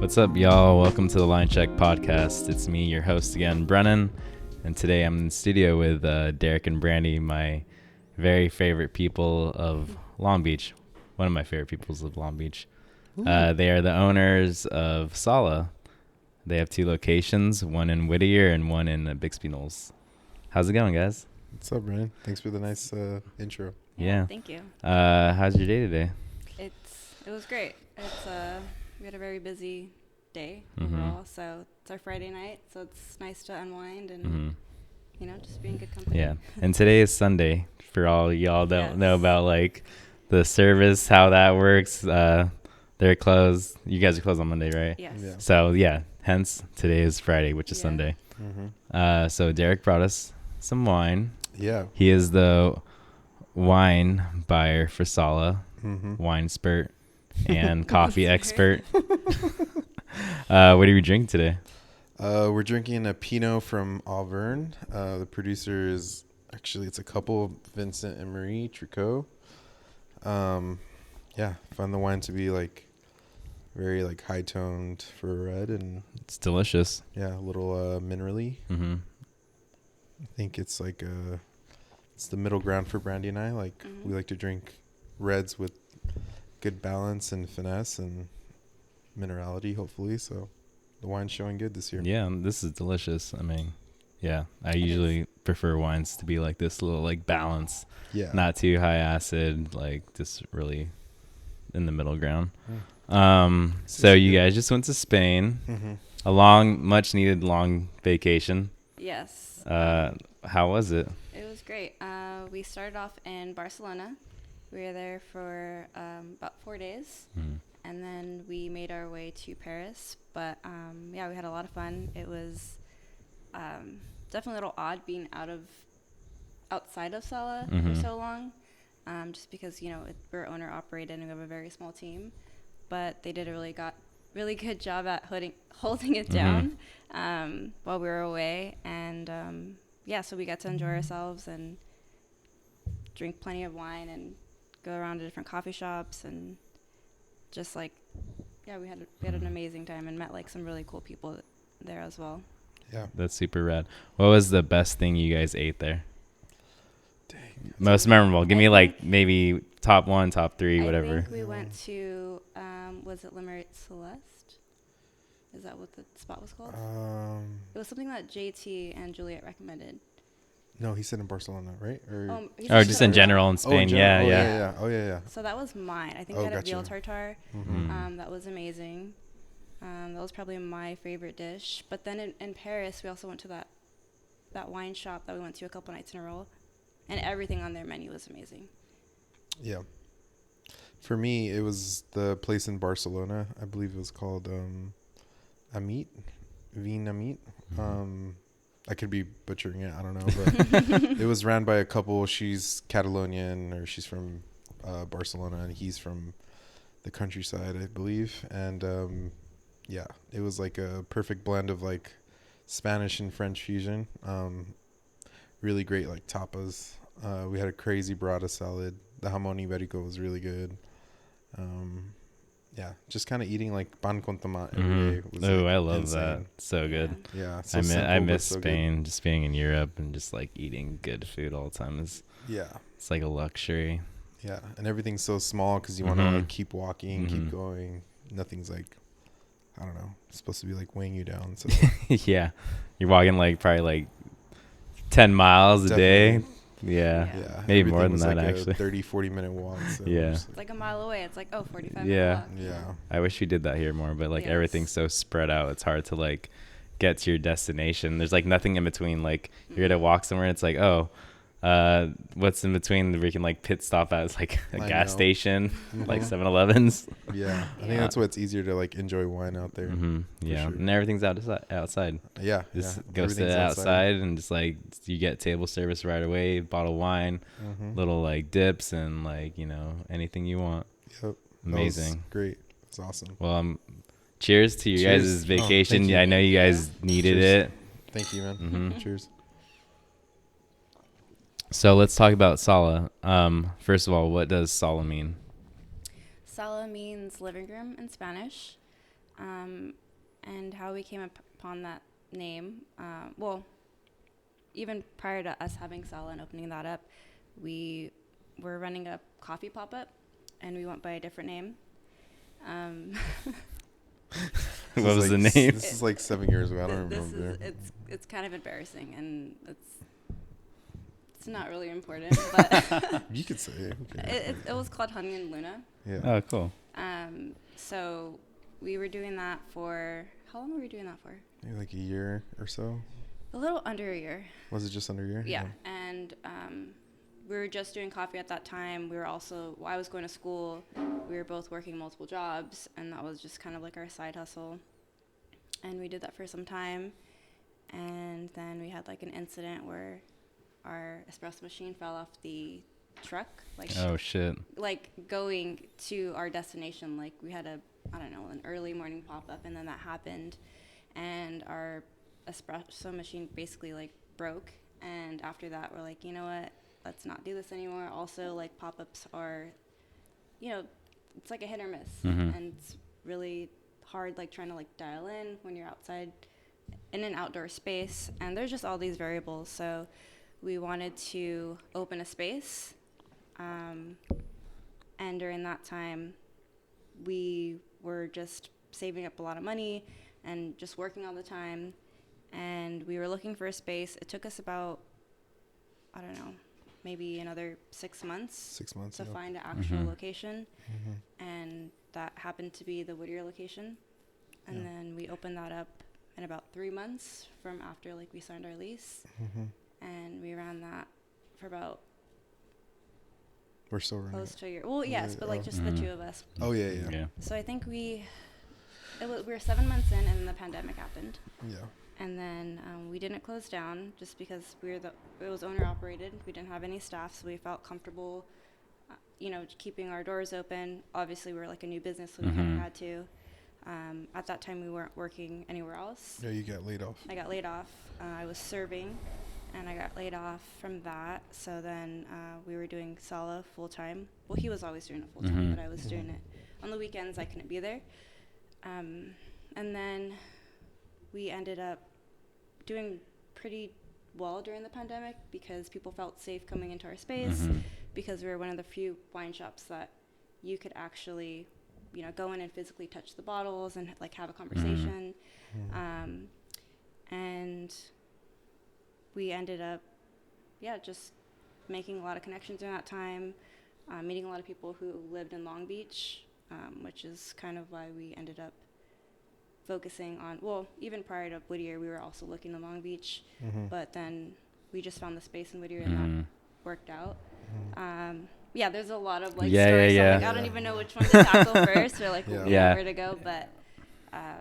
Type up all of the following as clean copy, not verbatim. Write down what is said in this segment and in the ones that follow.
What's up, y'all? Welcome to the Linecheck podcast. It's me, your host again, Brennan, and today I'm in the studio with Derrick and Brandee, my very favorite people of Long Beach. One of my favorite peoples of Long Beach. They are the owners of Sala. They have two locations, one in Whittier and one in Bixby Knolls. How's it going, guys? What's up, Brandon? Thanks for the nice intro. Yeah. Thank you. How's your day today? It was great. We had a very busy day overall. So it's our Friday night, so it's nice to unwind and just be in good company. Yeah. And today is Sunday. For all y'all don't know about like the service, how that works. They're closed. You guys are closed on Monday, right? Yes. Yeah. So yeah, hence today is Friday, which is Sunday. So Derrick brought us some wine. Yeah. He is the wine buyer for Sala, wine spurt, and coffee expert. What are we drinking today? We're drinking a Pinot from Auvergne. The producer is it's a couple, Vincent and Marie Tricot. Found the wine to be like very like high toned for a red, and It's delicious. a little minerally. I think it's like it's the middle ground for Brandee and I. Like we like to drink reds with good balance and finesse and minerality, hopefully. So the wine's showing good this year. Yeah, this is delicious. I mean, yeah, I usually prefer wines to be like this little like balance. Yeah. Not too high acid, like just really in the middle ground. So you guys just went to Spain, a much needed long vacation. Yes. How was it? It was great. We started off in Barcelona. We were there for about 4 days. And then we made our way to Paris. But we had a lot of fun. It was definitely a little odd being outside of Sala for so long, just because we're owner operated and we have a very small team. But they did a really good job at holding it down while we were away. And so we got to enjoy ourselves and drink plenty of wine and go around to different coffee shops and just we had an amazing time and met like some really cool people there as well. Yeah. That's super rad. What was the best thing you guys ate there? Dang. Most memorable. Give me like maybe top 1, top 3, whatever. I think we went to, was it Limeray Celeste? Is that what the spot was called? It was something that JT and Juliet recommended. No, he said in Barcelona, right? Just in general in Spain. Yeah. Oh, yeah. So that was mine. I think I had a veal tartare. That was amazing. That was probably my favorite dish. But then in Paris, we also went to that wine shop that we went to a couple nights in a row. And everything on their menu was amazing. Yeah. For me, it was the place in Barcelona. I believe it was called Amit. Vin Amit. I could be butchering it. I don't know. But it was ran by a couple. She's Catalonian, or she's from Barcelona, and he's from the countryside, I believe. And it was like a perfect blend of like Spanish and French fusion. Really great like tapas. We had a crazy burrata salad. The jamón ibérico was really good. Just kind of eating like pan con tomate every day. Was, I love insane. that. So good. Yeah. I miss Spain. Good. Just being in Europe and just like eating good food all the time it's like a luxury. Yeah, and everything's so small because you want to like keep walking, keep going. Nothing's like, I don't know, it's supposed to be like weighing you down. So yeah, you're walking like probably like 10 miles a day. Yeah. Maybe more than that, like actually. A 30, 40-minute walk. So it's like a mile away. It's like, 45 minute walk. Yeah. I wish we did that here more, but like everything's so spread out. It's hard to like get to your destination. There's like nothing in between. Like you're going to walk somewhere and it's like, what's in between where you can like pit stop at like a gas station, like 7-Elevens. Yeah. I think that's why it's easier to like enjoy wine out there. Yeah. Sure. And everything's outside. Yeah. Just go sit outside and just like you get table service right away, bottle of wine, little like dips and like, anything you want. Yep. Amazing. Great. It's awesome. Well, cheers to you guys' vacation. You. I know you guys needed it. Thank you, man. Cheers. So let's talk about Sala. First of all, what does Sala mean? Sala means living room in Spanish. And how we came upon that name, well, even prior to us having Sala and opening that up, we were running a coffee pop-up, and we went by a different name. What was the name? This is like 7 years ago. I don't remember. It's kind of embarrassing, and it's not really important, but You could say it. Okay. it was called Honey and Luna. Yeah. Oh, cool. So we were doing that for, how long were we doing that for? Maybe like a year or so. A little under a year. Was it just under a year? Yeah. And we were just doing coffee at that time. We were also, I was going to school. We were both working multiple jobs, and that was just kind of like our side hustle. And we did that for some time. And then we had like an incident where our espresso machine fell off the truck. Like, Oh, shit. like going to our destination, like we had an early morning pop-up, and then that happened. And our espresso machine basically like broke. And after that, we're like, you know what? Let's not do this anymore. Also, like, pop-ups are, it's like a hit or miss. Mhm. And it's really hard, like, trying to, like, dial in when you're outside in an outdoor space. And there's just all these variables. So we wanted to open a space. And during that time, we were just saving up a lot of money and just working all the time. And we were looking for a space. It took us about, I don't know, maybe another 6 months. 6 months. To yeah. find an actual Mhm. location. And that happened to be the Whittier location. And Yeah. then we opened that up in about 3 months from after, like, we signed our lease. And we ran that for about We're still running. close to a year. Well, yes, but like just the two of us. Oh yeah, yeah, Yeah. So I think we were 7 months in, and then the pandemic happened. yeah. And then we didn't close down just because it was owner operated. We didn't have any staff, so we felt comfortable, keeping our doors open. Obviously, we were like a new business, so we kind of had to. At that time, we weren't working anywhere else. Yeah, you got laid off. I got laid off. I was serving, and I got laid off from that. So then we were doing Sala full time. Well, he was always doing it full time, but I was doing it on the weekends. I couldn't be there. And then we ended up doing pretty well during the pandemic because people felt safe coming into our space because we were one of the few wine shops that you could actually, go in and physically touch the bottles and like have a conversation. And we ended up, just making a lot of connections during that time, meeting a lot of people who lived in Long Beach, which is kind of why we ended up focusing on, well, even prior to Whittier, we were also looking in Long Beach, but then we just found the space in Whittier and that worked out. There's a lot of like stories. So, like, I don't even know which one to tackle first or like where to go, but I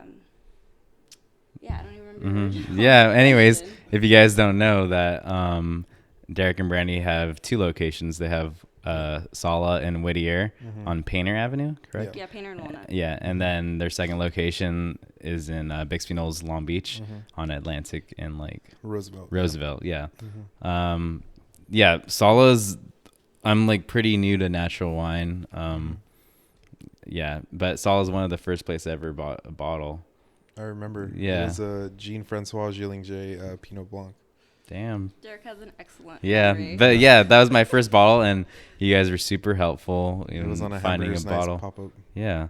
don't even remember. Yeah. Anyways, if you guys don't know that, Derrick and Brandee have 2 locations. They have Sala and Whittier on Painter Avenue, correct? Yeah, Painter and Walnut. Yeah, and then their second location is in Bixby Knolls, Long Beach, on Atlantic and like Roosevelt. Yeah. Sala's. I'm like pretty new to natural wine. But Sala's one of the first places I ever bought a bottle. I remember. Yeah. It was Jean-Francois Gillinger Pinot Blanc. Damn. Derrick has an excellent But memory. that was my first bottle, and you guys were super helpful in It was on a finding a Hamburger's bottle. Nice pop-up. Yeah,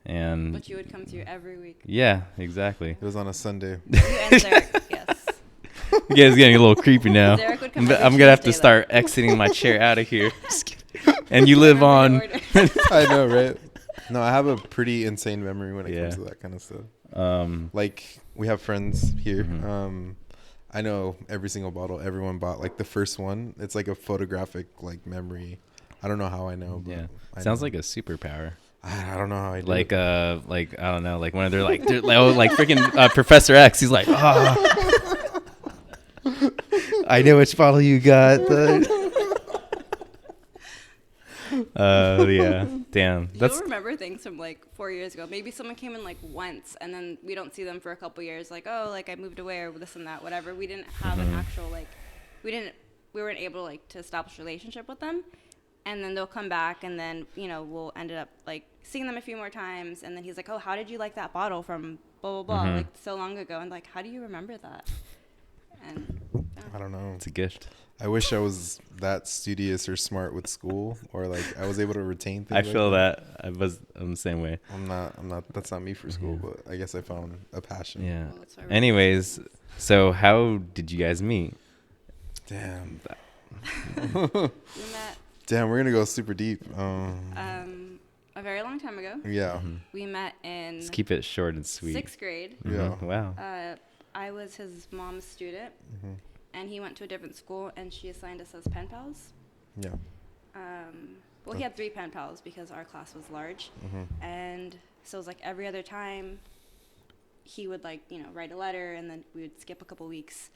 and But you would come to every week. yeah, exactly. It was on a Sunday. You and Derrick, yes. You guys getting a little creepy now. Derrick would come I'm every gonna have to Tuesday, start exiting my chair out of here. And you live on. I know, right? No, I have a pretty insane memory when it comes to that kind of stuff. Like, we have friends here. I know every single bottle everyone bought. Like, the first one, it's like a photographic, like, memory. I don't know how I know, but Yeah, I sounds know. like a superpower. I don't know how I do Like it. I don't know, like when they're like freaking Professor X. He's like, I know which bottle you got. Yeah, damn. You'll remember things from like 4 years ago. Maybe someone came in like once, and then we don't see them for a couple years. Like, oh, like I moved away or this and that, whatever. We didn't have an actual like, we weren't able like to establish a relationship with them. And then they'll come back, and then, you know, we'll end up, like, seeing them a few more times. And then he's like, oh, how did you like that bottle from blah, blah, blah, like, so long ago? And, like, how do you remember that? And I don't know. It's a gift. I wish I was that studious or smart with school, or like I was able to retain things. I feel that. I'm the same way. I'm not. That's not me for school, but I guess I found a passion. Yeah. well, that's why we're Anyways, so how did you guys meet? Damn. we met Damn, we're gonna go super deep. a very long time ago. Yeah. We met in Let's keep it short and sweet. 6th grade. Yeah. Wow. I was his mom's student, Mm-hmm. and he went to a different school, and she assigned us as pen pals. Yeah. Well, he had 3 pen pals because our class was large. Mm-hmm. And so it was like every other time he would, like, you know, write a letter, and then we would skip a couple weeks.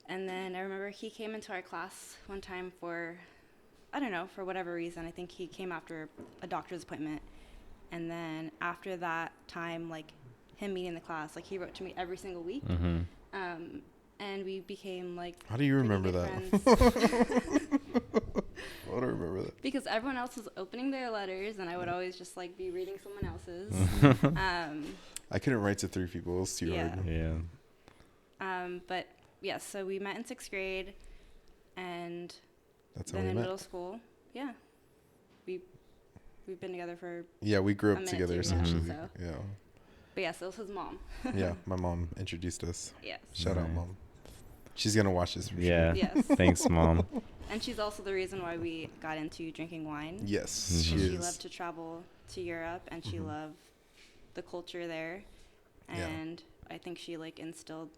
And then I remember he came into our class one time for, I don't know, for whatever reason. I think he came after a doctor's appointment. And then after that time, like, him meeting the class, like, he wrote to me every single week. Mm-hmm. And we became, like, How do you pretty remember good that? friends. I don't remember that. Because everyone else was opening their letters, and I would always just, like, be reading someone else's. I couldn't write to 3 people. It was too Yeah. hard. Yeah. But yeah, so we met in 6th grade, and That's how then we in met. middle school, yeah, we've been together for. Yeah, we grew a up minute together. too, Essentially. so. Yeah. But yeah, so it was his mom. Yeah. My mom introduced us. Yes. Shout out, Nice. mom. She's gonna watch this for Yeah. sure. Yes. Thanks, Mom. And she's also the reason why we got into drinking wine. Yes, Mhm. she She is. loved to travel to Europe, and she Mhm. loved the culture there, Yeah. and I think she, like, instilled,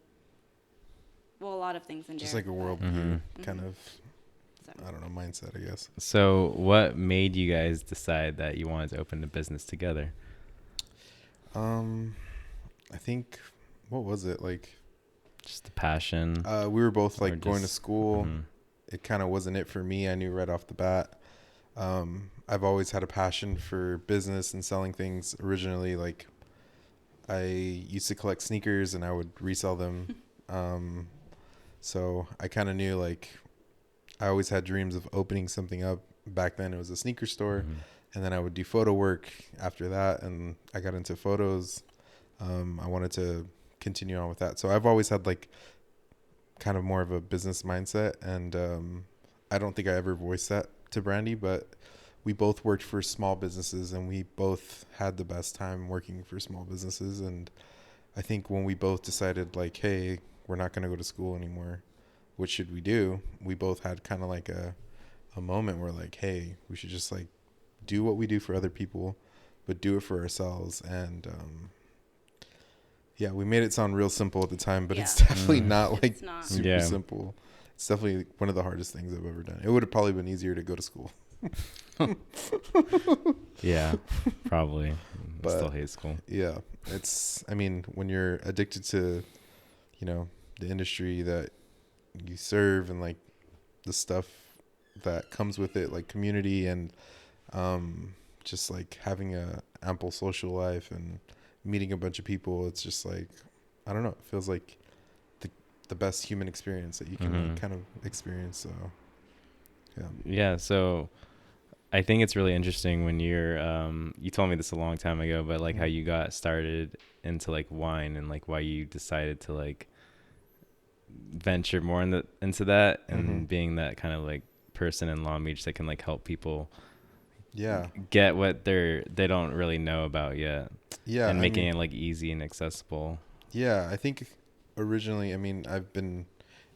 well, a lot of things in Just Derrick, like a but- worldview Mhm. kind Mhm. of, So. I don't know, mindset, I guess. So, what made you guys decide that you wanted to open a business together? I think, what was it like? Just the passion. We were both Or like going to just- school. Mhm. It kind of wasn't it for me. I knew right off the bat. I've always had a passion for business and selling things. Originally, like, I used to collect sneakers and I would resell them. So I kind of knew, like, I always had dreams of opening something up. Back then it was a sneaker store. Mhm. And then I would do photo work after that. And I got into photos. I wanted to continue on with that. So I've always had, like, kind of more of a business mindset. And I don't think I ever voiced that to Brandee, but we both worked for small businesses and we both had the best time working for small businesses. And I think when we both decided, like, hey, we're not going to go to school anymore, what should we do? We both had kind of like a moment where, like, hey, we should just, like, do what we do for other people, but do it for ourselves. And yeah, we made it sound real simple at the time, but it's Yeah. definitely not, like, It's not. super Yeah. simple. It's definitely one of the hardest things I've ever done. It would have probably been easier to go to school. Yeah, probably. But- Still hate school. Yeah, it's, I mean, when you're addicted to, you know, the industry that you serve and, like, the stuff that comes with it, like community and just, like, having a ample social life and meeting a bunch of people, it's just, like, I don't know, it feels like the best human experience that you can Mhm. like, kind of experience. So yeah. Yeah, so I think it's really interesting when you're you told me this a long time ago, but like how you got started into like wine and like why you decided to like venture more into that and Mhm. being that kind of like person in Long Beach that can like help people Yeah. get what they don't really know about yet. Yeah. And I making mean, it like easy and accessible. yeah, I think originally, I mean, I've been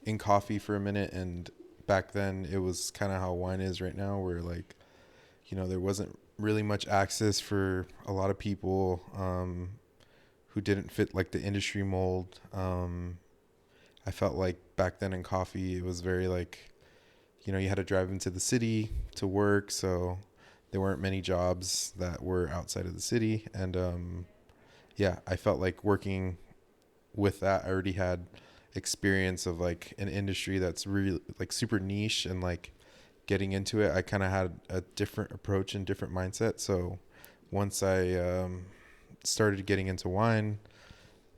in coffee for a minute, and back then it was kind of how wine is right now, where, like, you know, there wasn't really much access for a lot of people who didn't fit like the industry mold. I felt like back then in coffee, it was very like, you know, you had to drive into the city to work, so there weren't many jobs that were outside of the city. And yeah, I felt like working with that, I already had experience of like an industry that's really like super niche, and like getting into it, I kind of had a different approach and different mindset. So once I started getting into wine,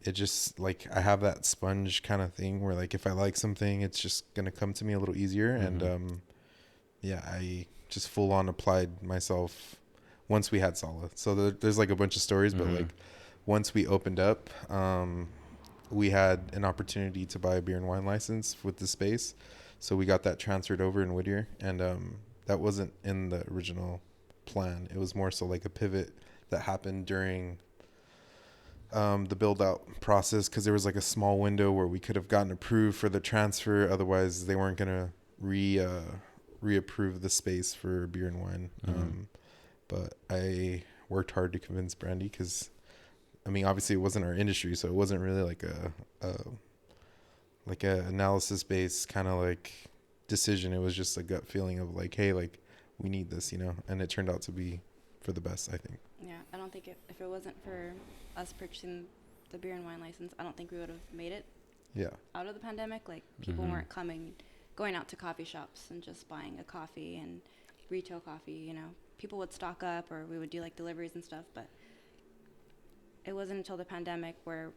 it just like I have that sponge kind of thing where like if I like something, it's just gonna come to me a little easier. Mhm. And yeah, I just full on applied myself once we had Sala. So there's like a bunch of stories, but like once we opened up, we had an opportunity to buy a beer and wine license with the space. So we got that transferred over in Whittier, and that wasn't in the original plan. It was more so like a pivot that happened during the build out process, because there was like a small window where we could have gotten approved for the transfer. Otherwise they weren't going to reapprove the space for beer and wine. But I worked hard to convince Brandee, because I mean, obviously it wasn't our industry, so it wasn't really like a analysis based kind of like decision. It was just a gut feeling of like, hey, like we need this, you know, and it turned out to be for the best, I think. Yeah, I don't think if it wasn't for us purchasing the beer and wine license, I don't think we would have made it. Yeah. Out of the pandemic, like people weren't going out to coffee shops and just buying a coffee and retail coffee, you know. People would stock up, or we would do like deliveries and stuff, but it wasn't until the pandemic where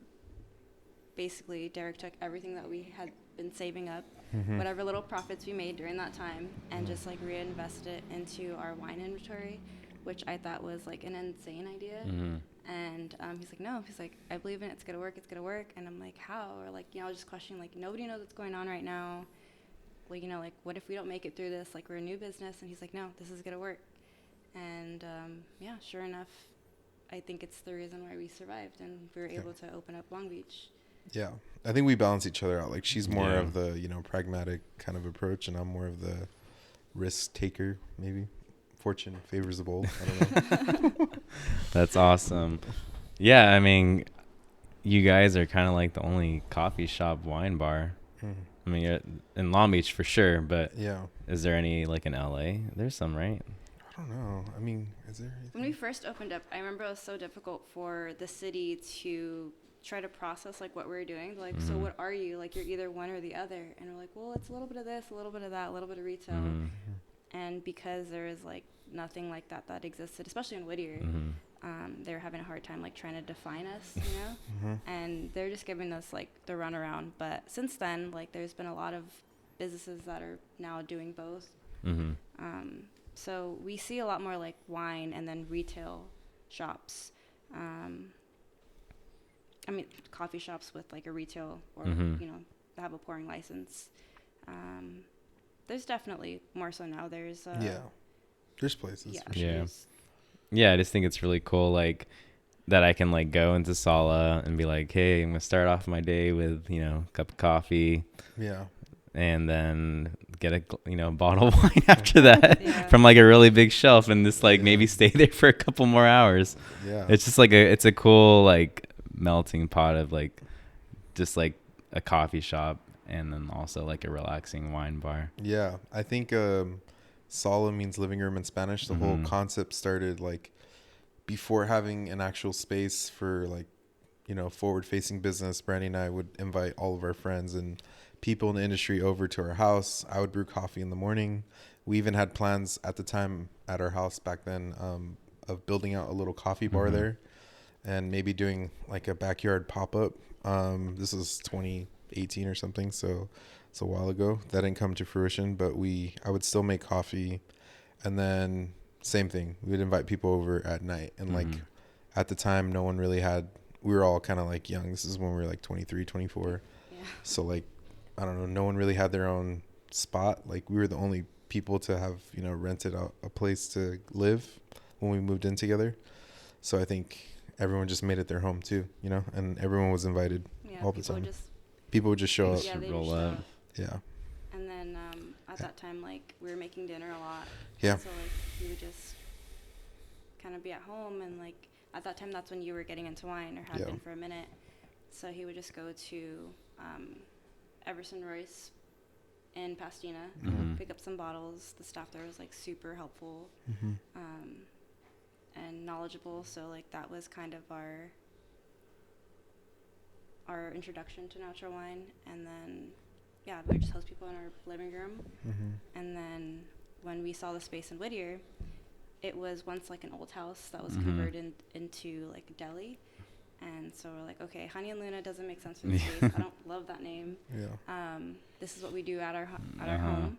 basically Derrick took everything that we had been saving up, whatever little profits we made during that time, and just like reinvested it into our wine inventory, which I thought was like an insane idea. And he's like, no, he's like, I believe in it. It's going to work. And I'm like, how? Or like, you know, I was just questioning, like, nobody knows what's going on right now. Like, you know, like, what if we don't make it through this? Like, we're a new business. And he's like, no, this is going to work. And yeah, sure enough, I think it's the reason why we survived and we were able to open up Long Beach. Yeah, I think we balance each other out. Like, she's more of the, you know, pragmatic kind of approach, and I'm more of the risk taker, maybe. Fortune favors the bold. I don't know. That's awesome. Yeah, I mean, you guys are kind of like the only coffee shop wine bar. I mean, you're in Long Beach for sure, but is there any like in LA? There's some, right? I don't know. I mean, is there anything? When we first opened up, I remember it was so difficult for the city to try to process like what we were doing. They're like, so what are you? Like, you're either one or the other. And we're like, well, it's a little bit of this, a little bit of that, a little bit of retail. And because there is like nothing like that existed, especially in Whittier, they were having a hard time like trying to define us, you know. And they're just giving us like the runaround. But since then, like, there's been a lot of businesses that are now doing both. So we see a lot more like wine and then retail shops. I mean, coffee shops with like a retail or you know, have a pouring license. There's definitely more so now. There's there's places. Yeah, I just think it's really cool, like, that I can like go into Sala and be like, hey, I'm gonna start off my day with, you know, a cup of coffee. And then get a, you know, bottle of wine after that from like a really big shelf, and just like maybe stay there for a couple more hours. It's just like it's a cool like melting pot of like just like a coffee shop and then also like a relaxing wine bar. I think Sala means living room in Spanish. The whole concept started like before having an actual space for like, you know, forward facing business. Brandee and I would invite all of our friends and people in the industry over to our house. I would brew coffee in the morning. We even had plans at the time at our house back then of building out a little coffee bar there and maybe doing like a backyard pop-up. This was 2018 or something, so it's a while ago. That didn't come to fruition, but I would still make coffee, and then same thing, we would invite people over at night. And like at the time, no one really had, we were all kind of like young. This is when we were like 23, 24. So like, I don't know, no one really had their own spot. Like, we were the only people to have, you know, rented out a place to live when we moved in together. So I think everyone just made it their home too, you know, and everyone was invited all the time. People would just show up. Roll up. And then at that time, like, we were making dinner a lot. So like we would just kind of be at home, and like at that time, that's when you were getting into wine or had been for a minute. So he would just go to Everson Royce in Pasadena, pick up some bottles. The staff there was like super helpful and knowledgeable. So like that was kind of our introduction to natural wine. And then we would just host people in our living room. And then when we saw the space in Whittier, it was once like an old house that was converted into like a deli. And so we're like, okay, Honey and Luna doesn't make sense for the space. I don't love that name. This is what we do at our home.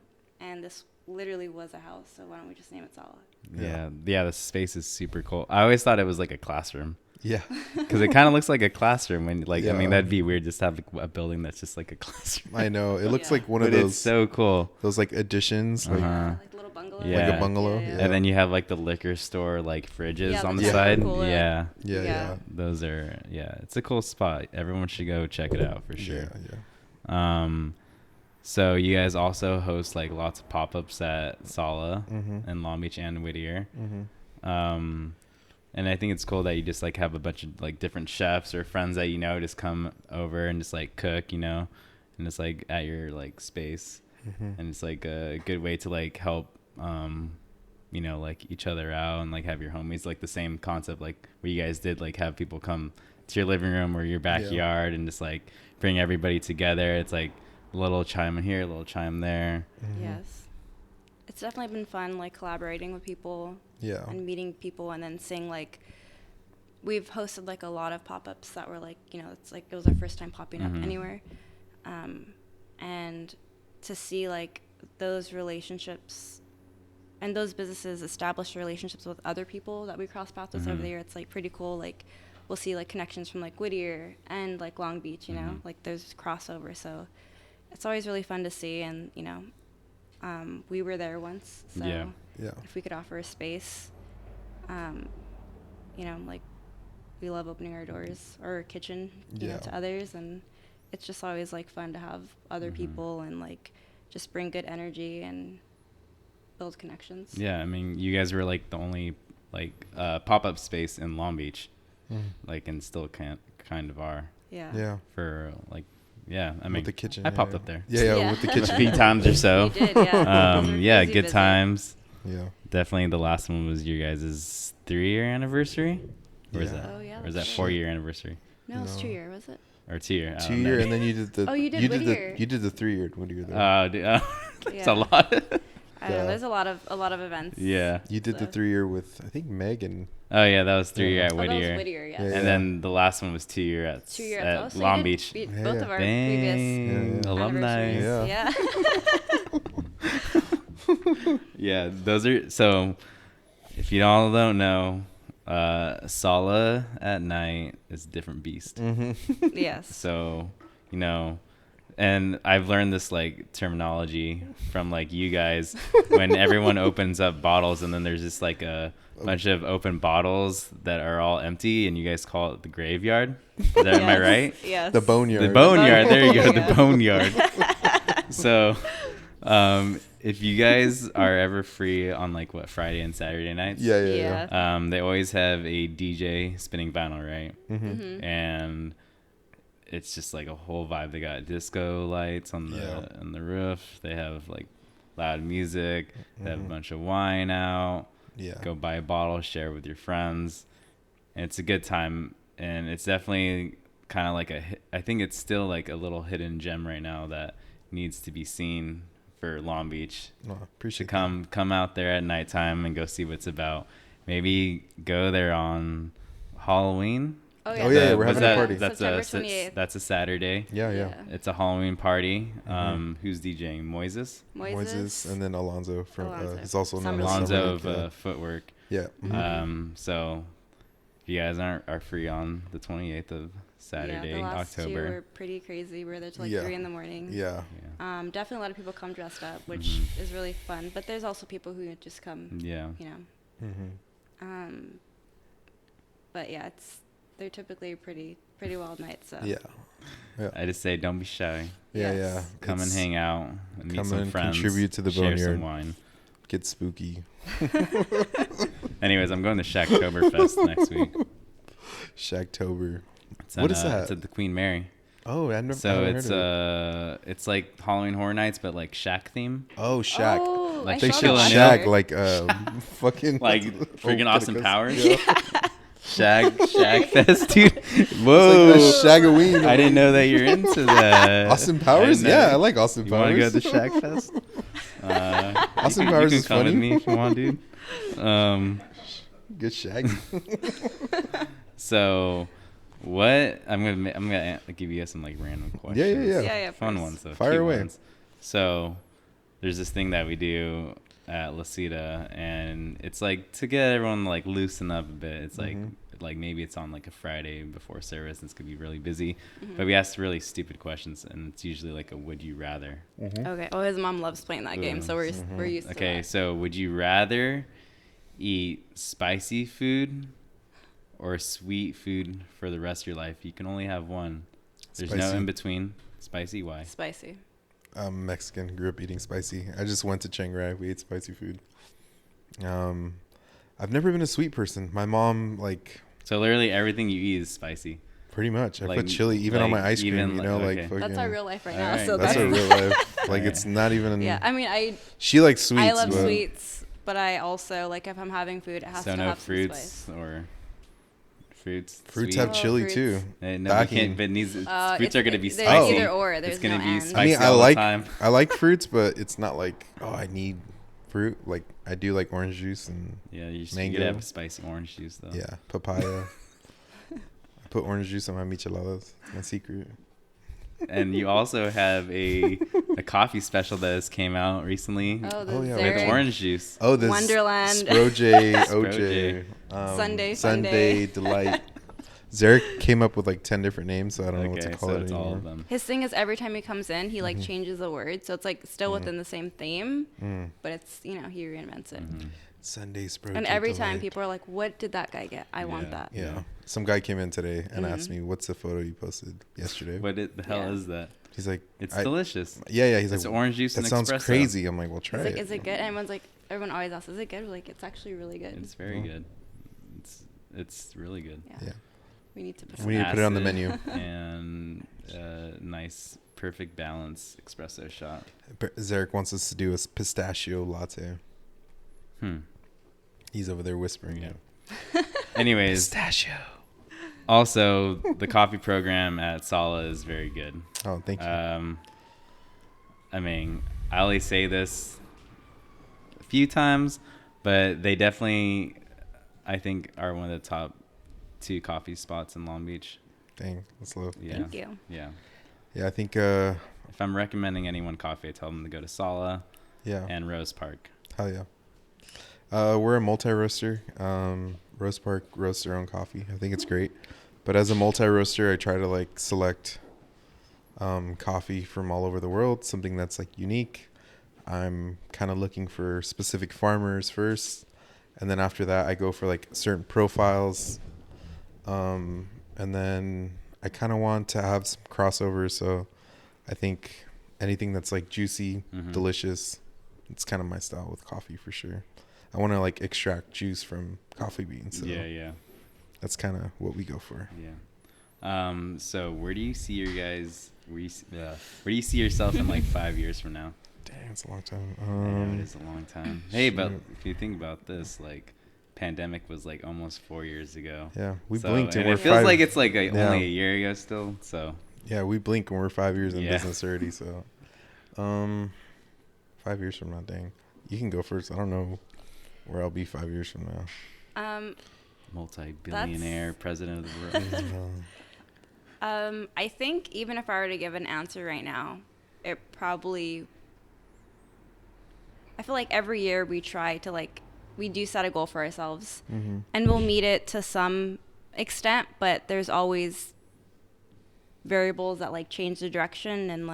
and this literally was a house, so why don't we just name it Sala? Yeah, the space is super cool. I always thought it was like a classroom. Yeah. Because it kind of looks like a classroom. When I mean, Yeah. that'd be weird just to have a building that's just like a classroom. I know. It looks like one But of those. it's so cool. Those like additions. Like, Like little bungalow. Yeah. Like a bungalow, yeah. And then you have like the liquor store like fridges Yeah, on the the super side. cooler. Yeah. yeah. Those are it's a cool spot. Everyone should go check it out for sure. Yeah. So you guys also host like lots of pop-ups at Sala Mm-hmm. and Long Beach and Whittier. Mm-hmm. And I think it's cool that you just like have a bunch of like different chefs or friends that just come over and just like cook, and it's like at your like space. Mm-hmm. And it's like a good way to like help like each other out and like have your homies, like the same concept like where you guys did, like have people come to your living room or your backyard and just like bring everybody together. It's like a little chime in here, a little chime there. Mm-hmm. Yes. It's definitely been fun, like collaborating with people Yeah. and meeting people, and then seeing like we've hosted like a lot of pop-ups that were like, it's like it was our first time popping up anywhere, and to see like those relationships and those businesses establish relationships with other people that we cross paths with over there. It's like pretty cool. Like we'll see like connections from like Whittier and like Long Beach, like there's crossover. So it's always really fun to see, and we were there once, so Yeah. if we could offer a space, like we love opening our doors or our kitchen, to others, and it's just always like fun to have other people and like just bring good energy and build connections. Yeah, I mean, you guys were like the only like pop-up space in Long Beach, like, and still kind of are. Yeah. For like, I mean, with the kitchen. I popped up there. Yeah, with the A kitchen. few times or so. You did, yeah. Yeah, Crazy good busy. times. Yeah. Definitely the last one was your guys' 3-year anniversary? Or is Yeah. that? Oh, yeah, Or is that's that right. 4-year anniversary? No, it's No. 2 year, was it? Or 2-year? 2 year, and then you did the. Oh, you did you did Whittier. the 3-year Whittier. Though. That's Yeah. a lot. I don't know. Yeah. There's a lot of events. Yeah. You did the So- 3-year with I think Meg and. Oh, yeah, that was 3-year at Oh, that Whittier. was Whittier, yes. Yeah. And then the last one was 2-year at 2 year at oh, so you Long did Beach. beat Yeah, both yeah. of our Dang, previous alumni. anniversaries. Yeah. Yeah, those are, so if you all don't know, Sala at night is a different beast. Mm-hmm. Yes. So, and I've learned this like terminology from like you guys when everyone opens up bottles and then there's just like a bunch of open bottles that are all empty and you guys call it the graveyard. Is that, am I Yes. right? Yes. The boneyard. The boneyard. There you go. There you The go. boneyard. So, if you guys are ever free on like Friday and Saturday nights, Yeah. they always have a DJ spinning vinyl, right? Mm-hmm. And it's just like a whole vibe. They got disco lights on the roof. They have like loud music. They have a bunch of wine out. Yeah. Go buy a bottle, share with your friends. And it's a good time. And it's definitely kind of like I think it's still like a little hidden gem right now that needs to be seen for Long Beach. No, appreciate To come out there at nighttime and go see what it's about. Maybe go there on Halloween. Oh Oh, yeah, we're Was having a party. September 28th. That's a Saturday. that. Yeah. It's a Halloween party. Who's DJing? Moises? Moises and then Alonzo from. Alonzo. He's also known as Alonzo Summer of League, Footwork. yeah. Mm-hmm. So if you guys are free on the 28th of Saturday, Yeah, the last October. 2 were pretty crazy. We were there till like Yeah. 3 in the morning. Yeah. Definitely a lot of people come dressed up, which is really fun. But there's also people who just come, Yeah. Mm-hmm. But yeah, they're typically pretty wild nights. So. Yeah. I just say don't be shy. Yeah. Yes. Yeah. Come and hang out and meet come some and friends. contribute to the share boneyard. some wine. Get spooky. Anyways, I'm going to Shacktoberfest next week. Shacktober. It's What in, is that? It's at the Queen Mary. Oh, I So haven't it's heard of it. it's like Halloween Horror Nights, but like Shack theme. Oh, Shack. Oh, Like I they saw chill that in Shack, picture. like fucking Like freaking Austin Goes- Powers. Yeah. Shack Fest, dude. Whoa. It's like the Shaggoween. I didn't know that you're into that. Austin Powers? didn't know. Yeah, I like Austin You Powers. want to go to the Shack Fest? Austin you Powers can is come funny. with me if you want, dude. Good shag. So, what I'm gonna give you guys some like random questions. Yeah. Yeah, Fun of course. ones though. Fire cute away. ones. So, there's this thing that we do at La Cita, and it's like to get everyone like loosen up a bit. It's like maybe it's on like a Friday before service and it's gonna be really busy, but we ask really stupid questions, and it's usually like a would you rather. Okay. Oh, his mom loves playing that game, so we're used to Okay, that. so would you rather eat spicy food or sweet food for the rest of your life? You can only have one. There's no Spicy. in between. Spicy? Why? Spicy. I'm Mexican. Grew up eating spicy. I just went to Chiang Rai. We ate spicy food. I've never been a sweet person. My mom, like, So literally everything you eat is spicy. pretty much. I Like- put chili even on my like ice cream. even You know, like- like okay. fucking. That's our real life right now. Alright. So That's that's our real life. Like, Alright. it's not even. yeah. I mean, She likes sweets. I love but sweets, but I also like if I'm having food, it has So to no have fruits some spice. or fruits. Fruits sweet? have Oh, chili fruits. too. No, you Backing. can't. But it needs, fruits are gonna be there's spicy. either or. There's It's gonna no be and. spicy I mean, all the time. I like fruits, but it's not like I need fruit. Like I do like orange juice and Yeah, you Mango. could have spicy orange juice though. yeah, papaya. I put orange juice on my micheladas. My secret. And you also have a coffee special that has came out recently Oh, the Oh, yeah, with Derrick. orange juice. Oh, this Wonderland. Sproj, Sproj. OJ, Sunday Sunday Delight. Zarek came up with like 10 different names, so I don't know what to Okay, call so it it's all anymore. of them. His thing is every time he comes in, he like Mm-hmm. changes a word, so it's like still within the same theme, Mm. but it's he reinvents it. Mhm. Sunday Sproj. And every time Delight. people are like, "What did that guy get? I want Yeah. that." Yeah. Some guy came in today and Mhm. asked me, "What's the photo you posted yesterday?" What the hell Yeah. is that? He's like, It's I- delicious. Yeah. He's It's like, orange juice that and sounds espresso. crazy. I'm like, well, try It's it. like, "Is it good?" And everyone always asks, "Is it good?" We're like, "It's actually really good." It's very Oh. good. It's really good. Yeah. We need to put We need to put it on the Acid menu. And nice, perfect balance espresso shot. Zarek wants us to do a pistachio latte. He's over there whispering Yeah. it. Anyways, Pistachio. also the coffee program at Sala is very good. Oh, thank you. I mean, I only say this a few times, but they definitely, I think, are one of the top 2 coffee spots in Long Beach. Dang, that's low. Yeah. Thank you. Yeah. Yeah, I think, If I'm recommending anyone coffee, I tell them to go to Sala yeah. and Rose Park. Hell yeah. We're a multi-roaster. Rose Park roasts their own coffee. I think it's great. But as a multi-roaster, I try to like select coffee from all over the world, something that's like unique. I'm kind of looking for specific farmers first, and then after that, I go for like certain profiles. And then I kind of want to have some crossovers. So I think anything that's like juicy, Mhm. delicious, it's kind of my style with coffee for sure. I want to like extract juice from coffee beans. So Yeah. that's kind of what we go for. Yeah. So where do you see your guys? Where do you see yourself in like 5 years from now? Dang, it's a long time. I know it is a long time. Hey, but shoot. if you think about this, like, pandemic was like almost 4 years ago. Yeah, we So- blinked and we're it feels 5. like it's like Yeah. only a year ago still. So Yeah, we blink and we're 5 years in Yeah. business already. So, 5 years from now, dang, you can go first. I don't know where I'll be 5 years from now. multi-billionaire president of the world. I think even if I were to give an answer right now, it probably. I feel like every year we try to we do set a goal for ourselves, Mm-hmm. and we'll meet it to some extent, but there's always variables that change the direction, and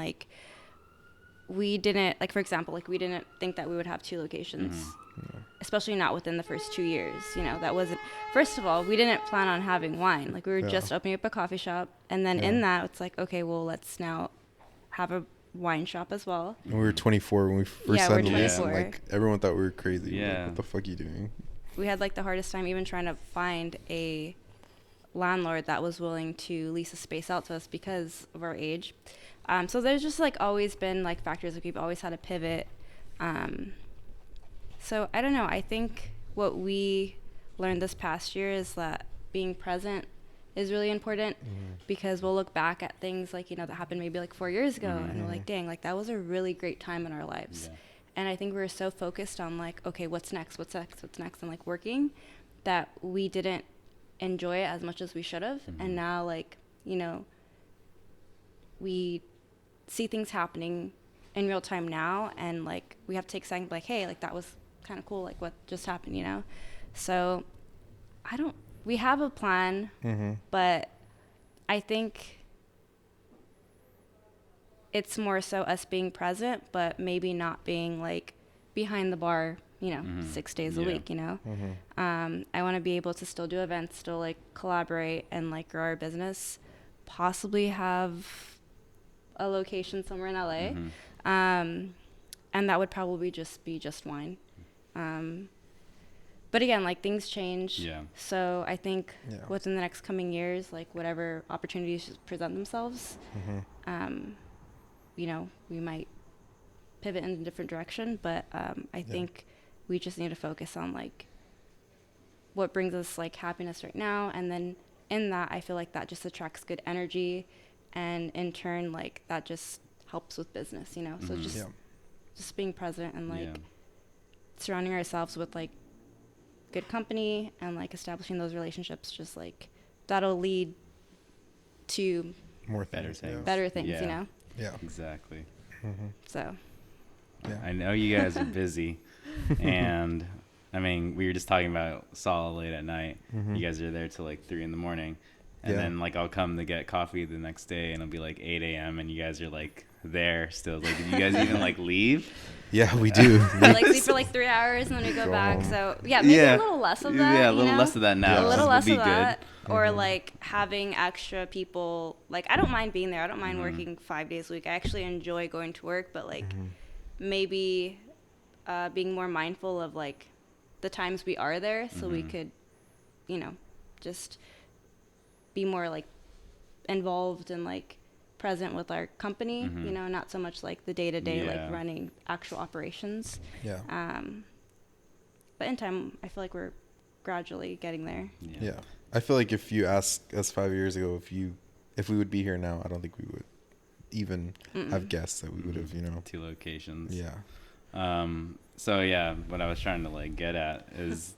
we didn't for example, we didn't think that we would have 2 locations. Mm-hmm. Especially not within the first 2 years. That wasn't. First of all, we didn't plan on having wine. We were Yeah. just opening up a coffee shop, and then in that, it's okay, well, let's now have a wine shop as well. And we were 24 when we first Yeah, signed we're the lease. And 24. everyone thought we were crazy. We're like, Yeah. what the fuck are you doing? We had the hardest time even trying to find a landlord that was willing to lease a space out to us because of our age. So there's just always been factors we've always had to pivot. So I don't know. I think what we learned this past year is that being present is really important, because we'll look back at things that happened maybe 4 years ago, and we're like, dang, that was a really great time in our lives. Yeah. And I think we were so focused on okay, what's next, and working, that we didn't enjoy it as much as we should have. And now we see things happening in real time now, and like we have to take a second, like, hey, like that was kind of cool, like what just happened, you know? So we have a plan, but I think it's more so us being present, but maybe not being like behind the bar, you know, 6 days a week, you know? I want to be able to still do events, still like collaborate and like grow our business, possibly have a location somewhere in LA. And that would probably just be just wine. But again, like things change. Yeah. So I think within the next coming years, like whatever opportunities present themselves, you know, we might pivot in a different direction. But I think we just need to focus on like what brings us like happiness right now. And then in that, I feel like that just attracts good energy. And in turn, like that just helps with business, you know? So just being present and like surrounding ourselves with like good company and like establishing those relationships, just like that'll lead to more better things, you know? Yeah, exactly. So I know you guys are busy, and I mean, we were just talking about Sala late at night. You guys are there till like 3 a.m, and then like I'll come to get coffee the next day, and it'll be like 8 a.m, and you guys are like there still. Like, did you guys even like leave? Yeah, we do. we like sleep for like 3 hours and then we go back. home. So maybe a little less of that. Yeah, a little less of that now. A little less be of that. good. Or like having extra people. Like I don't mind being there. I don't mind working 5 days a week. I actually enjoy going to work, but like maybe being more mindful of like the times we are there, so we could, you know, just be more like involved and like present with our company, you know, not so much like the day-to-day like running actual operations. But in time, I feel like we're gradually getting there. Yeah, I feel like if you asked us 5 years ago if we would be here now, I don't think we would even have guessed that we would have, you know. 2 locations. Yeah. So yeah, what I was trying to like get at is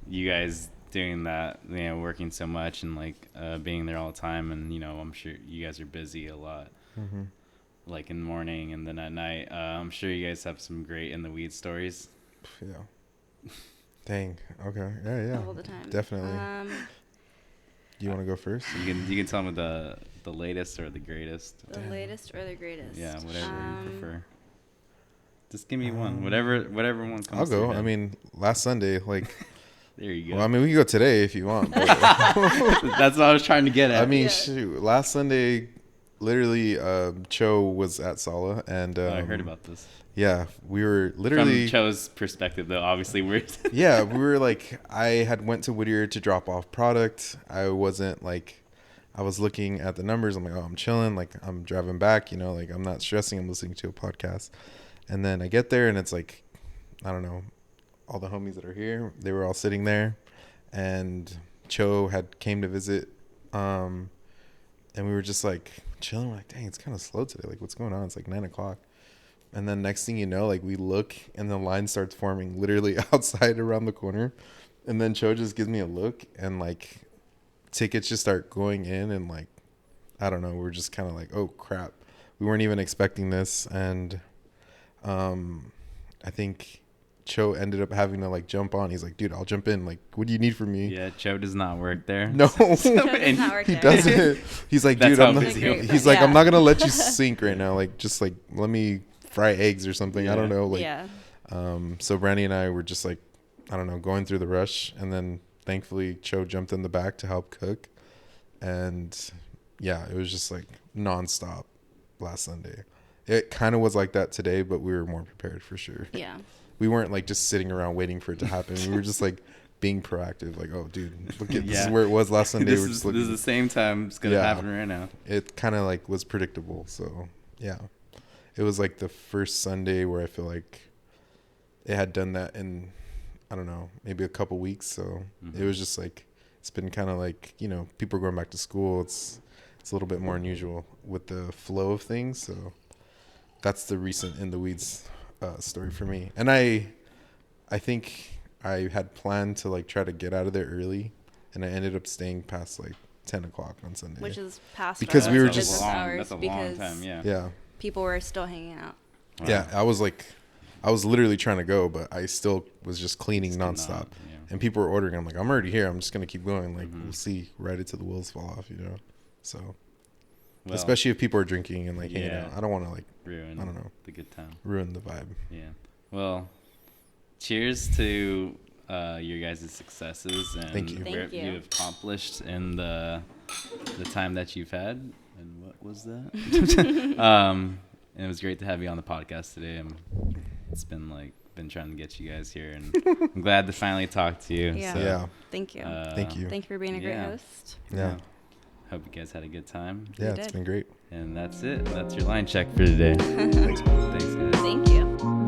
you guys doing that, you know, working so much and like being there all the time, and you know, I'm sure you guys are busy a lot, like in the morning and then at night. I'm sure you guys have some great in the weeds stories. Yeah. Dang. Okay. Yeah. All the time. Definitely. Do you want to go first? You can tell me the latest or the greatest. The latest or the greatest. Yeah, whatever you prefer. Just give me one. Whatever one comes. I'll go. to your head. I mean, last Sunday, like. There you go. Well, I mean, we can go today if you want. But that's what I was trying to get at. I mean, shoot. Last Sunday, literally, Cho was at Sala, and I heard about this. Yeah, we were literally from Cho's perspective, though. Obviously, we're yeah, we were like, I had went to Whittier to drop off product. I wasn't like, I was looking at the numbers. I'm like, oh, I'm chilling. Like, I'm driving back. You know, like I'm not stressing. I'm listening to a podcast, and then I get there, and it's like, I don't know. All the homies that are here, they were all sitting there, and Cho had came to visit, and we were just like chilling. We're like, dang, it's kind of slow today. Like, what's going on? It's like 9 o'clock. And then next thing you know, like we look and the line starts forming literally outside around the corner. And then Cho just gives me a look, and like tickets just start going in, and like, I don't know. We're just kind of like, oh crap. We weren't even expecting this. And I think Cho ended up having to like jump on. He's like, dude, I'll jump in. Like, what do you need from me? Yeah, Cho does not work there. No, Cho does not work he there. doesn't. He's like, dude, I'm not, busy. he's like, Yeah. I'm not gonna let you sink right now. Like, just like let me fry eggs or something. I don't know. Like, so Brandee and I were just like, I don't know, going through the rush, and then thankfully Cho jumped in the back to help cook, and yeah, it was just like nonstop last Sunday. It kind of was like that today, but we were more prepared for sure. Yeah. We weren't like just sitting around waiting for it to happen. We were just like being proactive. Like, oh, dude, look at this is where it was last Sunday. This we're is just looking. the same time it's gonna happen right now. It kind of like was predictable. So yeah, it was like the first Sunday where I feel like it had done that in, I don't know, maybe a couple weeks. So it was just like, it's been kind of like, you know, people are going back to school. It's a little bit more unusual with the flow of things. So that's the recent in the weeds story for me. And I think I had planned to like try to get out of there early, and I ended up staying past like 10 o'clock on Sunday. Which is past because our we were business just hours that's a long because time. Yeah. Yeah. people were still hanging out. Wow. Yeah, I was literally trying to go, but I still was just cleaning Just nonstop. yeah. And people were ordering. I'm like, I'm already here. I'm just gonna keep going. Like, Mhm. we'll see right until the wheels fall off, So, Well, especially if people are drinking and like hanging yeah. out. I don't want to ruin I don't know, the good time. ruin the vibe. Yeah. Well, cheers to your guys' successes and Thank you. Thank what you. you've accomplished in the time that you've had. And what was that? And it was great to have you on the podcast today. It's been trying to get you guys here, and I'm glad to finally talk to you. Yeah. So, Yeah. Thank you. Thank you. Thank you for being a great yeah. host. Yeah. Hope you guys had a good time. Yeah, We it's did. been great. And that's it. That's your line check for today. Thanks, man. Thanks, guys. Thank you.